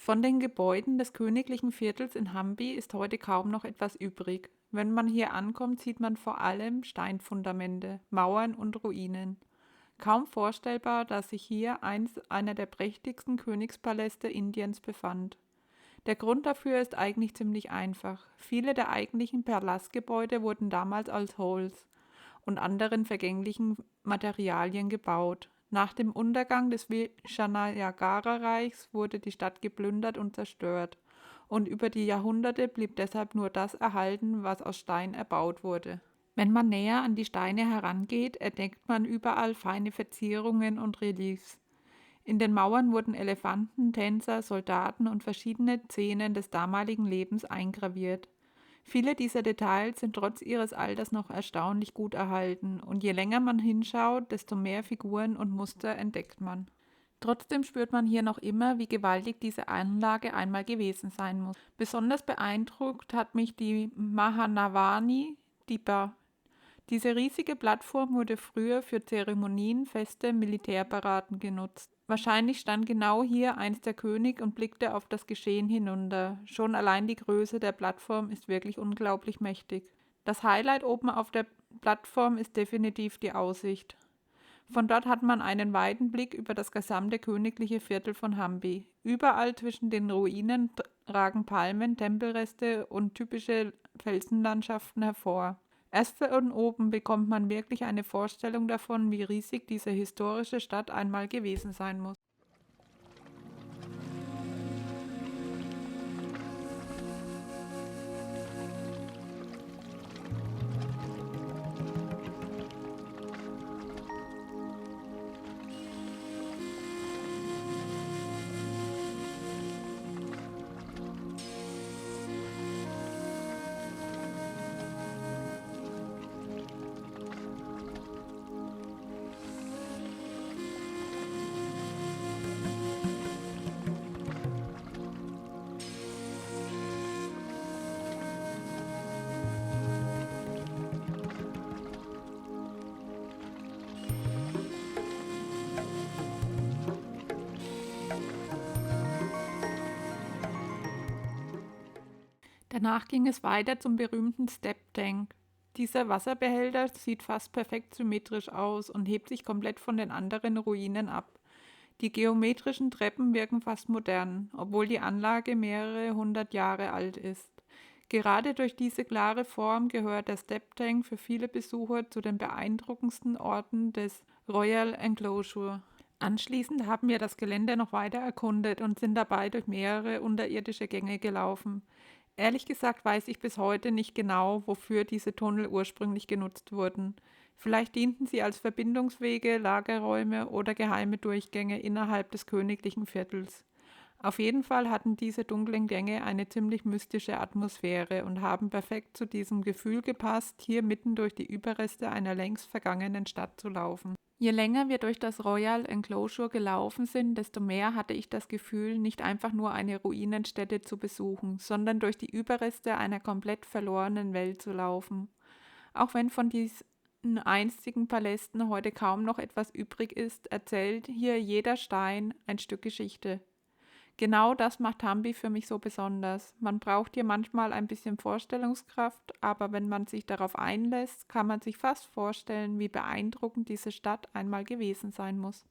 Von den Gebäuden des königlichen Viertels in Hampi ist heute kaum noch etwas übrig. Wenn man hier ankommt, sieht man vor allem Steinfundamente, Mauern und Ruinen. Kaum vorstellbar, dass sich hier einst einer der prächtigsten Königspaläste Indiens befand. Der Grund dafür ist eigentlich ziemlich einfach. Viele der eigentlichen Palastgebäude wurden damals als Halls und anderen vergänglichen Materialien gebaut. Nach dem Untergang des Vijayanagara-Reichs wurde die Stadt geplündert und zerstört, und über die Jahrhunderte blieb deshalb nur das erhalten, was aus Stein erbaut wurde. Wenn man näher an die Steine herangeht, entdeckt man überall feine Verzierungen und Reliefs. In den Mauern wurden Elefanten, Tänzer, Soldaten und verschiedene Szenen des damaligen Lebens eingraviert. Viele dieser Details sind trotz ihres Alters noch erstaunlich gut erhalten, und je länger man hinschaut, desto mehr Figuren und Muster entdeckt man. Trotzdem spürt man hier noch immer, wie gewaltig diese Anlage einmal gewesen sein muss. Besonders beeindruckt hat mich die Mahanavani Dipa. Diese riesige Plattform wurde früher für Zeremonien, Feste, Militärparaden genutzt. Wahrscheinlich stand genau hier einst der König und blickte auf das Geschehen hinunter. Schon allein die Größe der Plattform ist wirklich unglaublich mächtig. Das Highlight oben auf der Plattform ist definitiv die Aussicht. Von dort hat man einen weiten Blick über das gesamte königliche Viertel von Hampi. Überall zwischen den Ruinen ragen Palmen, Tempelreste und typische Felsenlandschaften hervor. Erst von oben bekommt man wirklich eine Vorstellung davon, wie riesig diese historische Stadt einmal gewesen sein muss. Danach ging es weiter zum berühmten Step Tank. Dieser Wasserbehälter sieht fast perfekt symmetrisch aus und hebt sich komplett von den anderen Ruinen ab. Die geometrischen Treppen wirken fast modern, obwohl die Anlage mehrere hundert Jahre alt ist. Gerade durch diese klare Form gehört der Step Tank für viele Besucher zu den beeindruckendsten Orten des Royal Enclosure. Anschließend haben wir das Gelände noch weiter erkundet und sind dabei durch mehrere unterirdische Gänge gelaufen. Ehrlich gesagt weiß ich bis heute nicht genau, wofür diese Tunnel ursprünglich genutzt wurden. Vielleicht dienten sie als Verbindungswege, Lagerräume oder geheime Durchgänge innerhalb des königlichen Viertels. Auf jeden Fall hatten diese dunklen Gänge eine ziemlich mystische Atmosphäre und haben perfekt zu diesem Gefühl gepasst, hier mitten durch die Überreste einer längst vergangenen Stadt zu laufen. Je länger wir durch das Royal Enclosure gelaufen sind, desto mehr hatte ich das Gefühl, nicht einfach nur eine Ruinenstätte zu besuchen, sondern durch die Überreste einer komplett verlorenen Welt zu laufen. Auch wenn von diesen einstigen Palästen heute kaum noch etwas übrig ist, erzählt hier jeder Stein ein Stück Geschichte. Genau das macht Hampi für mich so besonders. Man braucht hier manchmal ein bisschen Vorstellungskraft, aber wenn man sich darauf einlässt, kann man sich fast vorstellen, wie beeindruckend diese Stadt einmal gewesen sein muss.